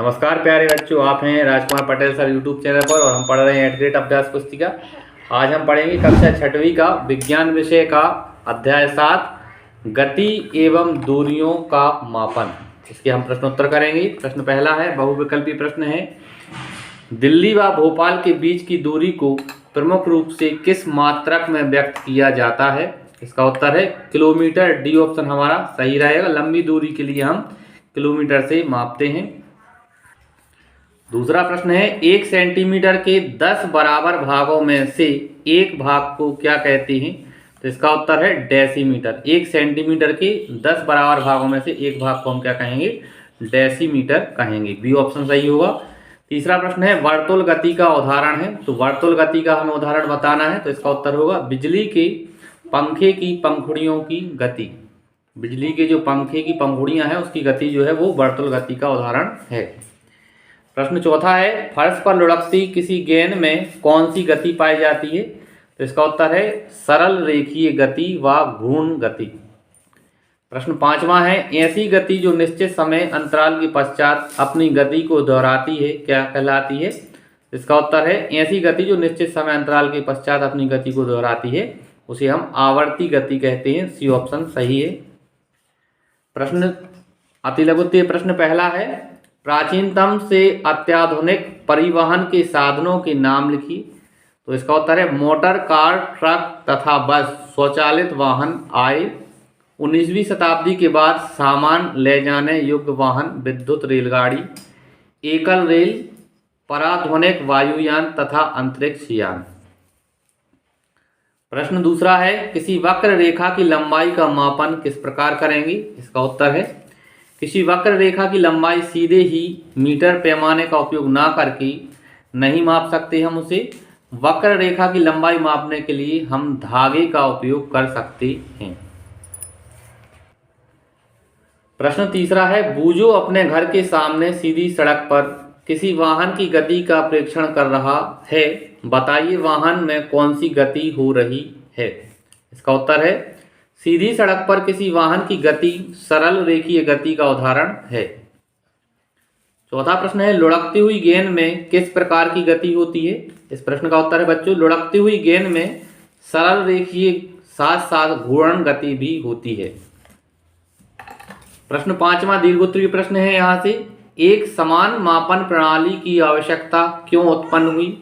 नमस्कार प्यारे बच्चों, आप हैं Rajkumar Patel sir YouTube channel पर और हम पढ़ रहे हैं एट अभ्यास पुस्तिका। आज हम पढ़ेंगे कक्षा 6वीं का विज्ञान विषय का अध्याय 7 गति एवं दूरियों का मापन। इसके हम प्रश्नोत्तर करेंगे। प्रश्न पहला है, बहुविकल्पी प्रश्न है, दिल्ली व भोपाल के बीच की दूरी को प्रमुख रूप से किस मात्रक में व्यक्त किया जाता है? इसका उत्तर है किलोमीटर। डी ऑप्शन हमारा सही रहेगा। लंबी दूरी के लिए हम किलोमीटर से मापते हैं। दूसरा प्रश्न है, 1 सेंटीमीटर के 10 बराबर भागों में से एक भाग को क्या कहते हैं? तो इसका उत्तर है डेसीमीटर। 1 सेंटीमीटर के 10 बराबर भागों में से एक भाग को हम क्या कहेंगे? डेसीमीटर कहेंगे। बी ऑप्शन सही होगा। तीसरा प्रश्न है, वर्तुल गति का उदाहरण है। तो वर्तुल गति का हमें उदाहरण बताना है, तो इसका उत्तर होगा बिजली के पंखे की पंखुड़ियों की गति। बिजली के जो पंखे की पंखुड़ियां हैं उसकी गति जो है वो वर्तुल गति का उदाहरण है। प्रश्न चौथा है, फर्श पर लुढ़कती किसी गेंद में कौन सी गति पाई जाती है? तो इसका उत्तर है सरल रेखीय गति व घूर्ण गति। प्रश्न पांचवा है, ऐसी गति जो निश्चित समय अंतराल के पश्चात अपनी गति को दोहराती है क्या कहलाती है? इसका उत्तर है ऐसी गति जो निश्चित समय अंतराल के पश्चात अपनी गति को दोहराती है उसे हम आवर्ती गति कहते हैं। सी ऑप्शन सही है। प्रश्न अतिलघुत्तरीय प्रश्न पहला है, प्राचीनतम से अत्याधुनिक परिवहन के साधनों के नाम लिखिए। तो इसका उत्तर है मोटर, कार, ट्रक तथा बस स्वचालित वाहन आए। 19वीं शताब्दी के बाद सामान ले जाने योग्य वाहन विद्युत रेलगाड़ी, एकल रेल, पराध्वनिक वायुयान तथा अंतरिक्ष यान। प्रश्न दूसरा है, किसी वक्र रेखा की लंबाई का मापन किस प्रकार करेंगे? इसका उत्तर है किसी वक्र रेखा की लंबाई सीधे ही मीटर पैमाने का उपयोग ना करके नहीं माप सकते हम उसे। वक्र रेखा की लंबाई मापने के लिए हम धागे का उपयोग कर सकते हैं। प्रश्न तीसरा है, बूझो अपने घर के सामने सीधी सड़क पर किसी वाहन की गति का प्रेक्षण कर रहा है, बताइए वाहन में कौन सी गति हो रही है? इसका उत्तर है सीधी सड़क पर किसी वाहन की गति सरल रेखीय गति का उदाहरण है। चौथा प्रश्न है, लुढ़कती हुई गेंद में किस प्रकार की गति होती है? इस प्रश्न का उत्तर है बच्चों, लुढ़कती हुई गेंद में सरल रेखीय साथ साथ घूर्ण गति भी होती है। प्रश्न पांचवा दीर्घोत्तरीय प्रश्न है, यहाँ से एक समान मापन प्रणाली की आवश्यकता क्यों उत्पन्न हुई?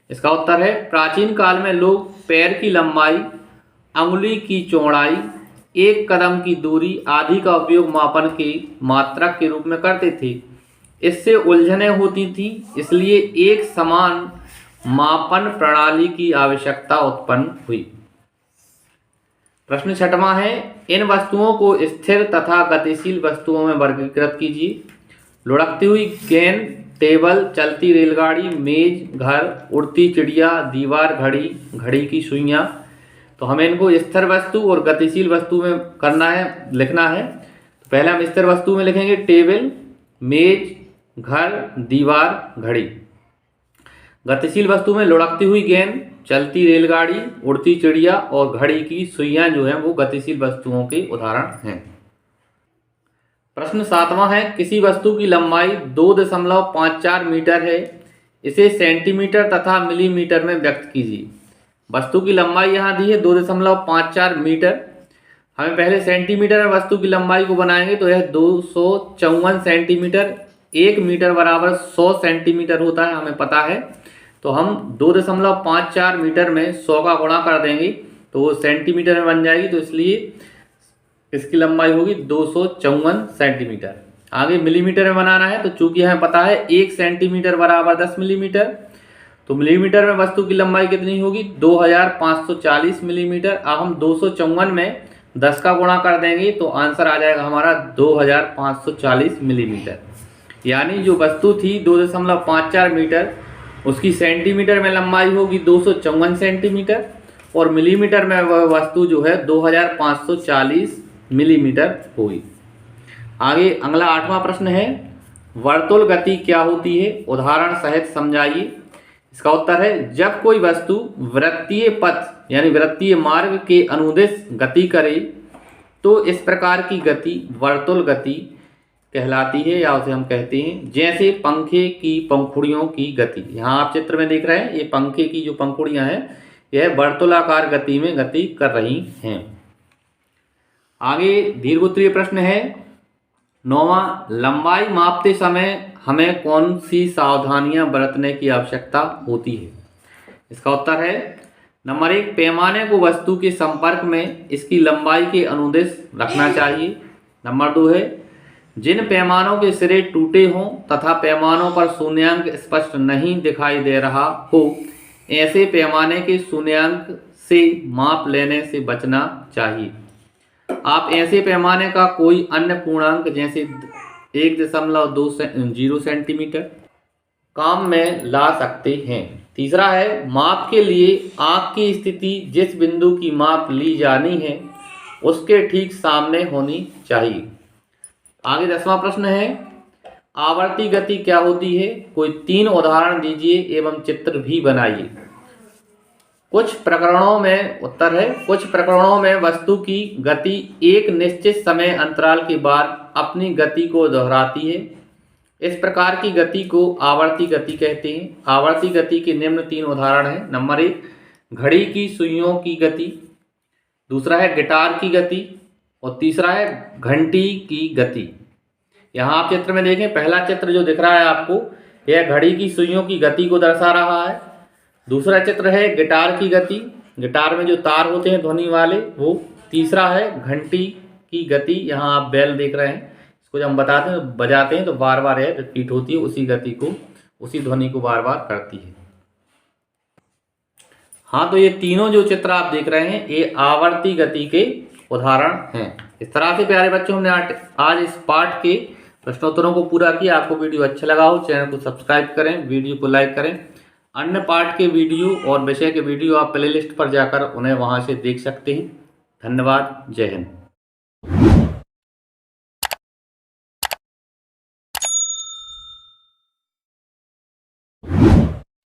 इसका उत्तर है प्राचीन काल में लोग पैर की लंबाई, अंगुली की चौड़ाई, एक कदम की दूरी आदि का उपयोग मापन के मात्रक के रूप में करते थे। इससे उलझनें होती थी, इसलिए एक समान मापन प्रणाली की आवश्यकता उत्पन्न हुई। प्रश्न छठवां है, इन वस्तुओं को स्थिर तथा गतिशील वस्तुओं में वर्गीकृत कीजिए। लुढ़कती हुई गेंद, टेबल, चलती रेलगाड़ी, मेज, घर, उड़ती चिड़िया, दीवार, घड़ी, घड़ी की सुइयां। तो हमें इनको स्थिर वस्तु और गतिशील वस्तु में करना है, लिखना है। तो पहले हम स्थिर वस्तु में लिखेंगे टेबल, मेज, घर, दीवार, घड़ी। गतिशील वस्तु में लुढ़कती हुई गेंद, चलती रेलगाड़ी, उड़ती चिड़िया और घड़ी की सुइयां जो हैं वो गतिशील वस्तुओं के उदाहरण हैं। प्रश्न सातवां है, किसी वस्तु की लंबाई 2.54 मीटर है, इसे सेंटीमीटर तथा मिलीमीटर में व्यक्त कीजिए। वस्तु की लंबाई यहाँ दी है 2.54 मीटर। हमें पहले सेंटीमीटर में वस्तु की लंबाई को बनाएंगे तो यह 254 सेंटीमीटर। 1 मीटर बराबर 100 सेंटीमीटर होता है, हमें पता है। तो हम 2.54 मीटर में 100 का गुणा कर देंगे तो वो सेंटीमीटर में बन जाएगी, तो इसलिए इसकी लंबाई होगी 254 सेंटीमीटर। आगे मिलीमीटर में बनाना है, तो चूंकि हमें पता है 1 सेंटीमीटर बराबर 10 मिलीमीटर, तो मिलीमीटर में वस्तु की लंबाई कितनी होगी? 2540 मिलीमीटर। अब हम 254 में 10 का गुणा कर देंगे तो आंसर आ जाएगा हमारा 2540 मिलीमीटर। यानी जो वस्तु थी 2.54 मीटर, उसकी सेंटीमीटर में लंबाई होगी 254 सेंटीमीटर और मिलीमीटर में वह वस्तु जो है 2540 मिलीमीटर होगी। आगे अगला 8वां प्रश्न है, वर्तुल गति क्या होती है? उदाहरण सहित समझाइए। इसका उत्तर है, जब कोई वस्तु वृत्तीय पथ यानी वृत्तीय मार्ग के अनुदिश गति करे तो इस प्रकार की गति वर्तुल गति कहलाती है या उसे हम कहते हैं। जैसे पंखे की पंखुड़ियों की गति, यहाँ आप चित्र में देख रहे हैं ये पंखे की जो पंखुड़ियाँ हैं यह वर्तुलाकार गति में गति कर रही हैं। आगे दीर्घोत्तरीय प्रश्न है 9वां, लंबाई मापते समय हमें कौन सी सावधानियां बरतने की आवश्यकता होती है। इसका उत्तर है नंबर 1, पैमाने को वस्तु के संपर्क में इसकी लंबाई के अनुदिश रखना चाहिए। नंबर 2 है जिन पैमानों के सिरे टूटे हों तथा पैमानों पर शून्यांक स्पष्ट नहीं दिखाई दे रहा हो, ऐसे पैमाने के शून्यांक से माप लेने से बचना चाहिए। आप ऐसे पैमाने का कोई अन्य पूर्णांक जैसे 1.20 सेंटीमीटर काम में ला सकते हैं। तीसरा है माप के लिए आँख की स्थिति जिस बिंदु की माप ली जानी है उसके ठीक सामने होनी चाहिए। आगे 10वां प्रश्न है आवर्ती गति क्या होती है। कोई 3 उदाहरण दीजिए एवं चित्र भी बनाइए। कुछ प्रकरणों में उत्तर है कुछ प्रकरणों में वस्तु की गति एक निश्चित समय अंतराल के बाद अपनी गति को दोहराती है। इस प्रकार की गति को आवर्ती गति कहते हैं। आवर्ती गति के निम्न 3 उदाहरण हैं। नंबर 1, घड़ी की सुइयों की गति, दूसरा है गिटार की गति और तीसरा है घंटी की गति। यहाँ आप चित्र में देखें, पहला चित्र जो दिख रहा है आपको यह घड़ी की सुइयों की गति को दर्शा रहा है। दूसरा चित्र है गिटार की गति, गिटार में जो तार होते हैं ध्वनि वाले वो। तीसरा है घंटी की गति, यहाँ आप बेल देख रहे हैं, इसको जब हम बताते हैं बजाते हैं तो बार बार यह रिपीट होती है, उसी गति को उसी ध्वनि को बार बार करती है। हाँ, तो ये तीनों जो चित्र आप देख रहे हैं ये आवर्ती गति के उदाहरण हैं। इस तरह से प्यारे बच्चों हमने आज इस पाठ के प्रश्नोत्तरों को पूरा किया। आपको वीडियो अच्छा लगा हो चैनल को सब्सक्राइब करें, वीडियो को लाइक करें। अन्य पाठ के वीडियो और विषय के वीडियो आप प्लेलिस्ट पर जाकर उन्हें वहां से देख सकते हैं। धन्यवाद। जय हिंद।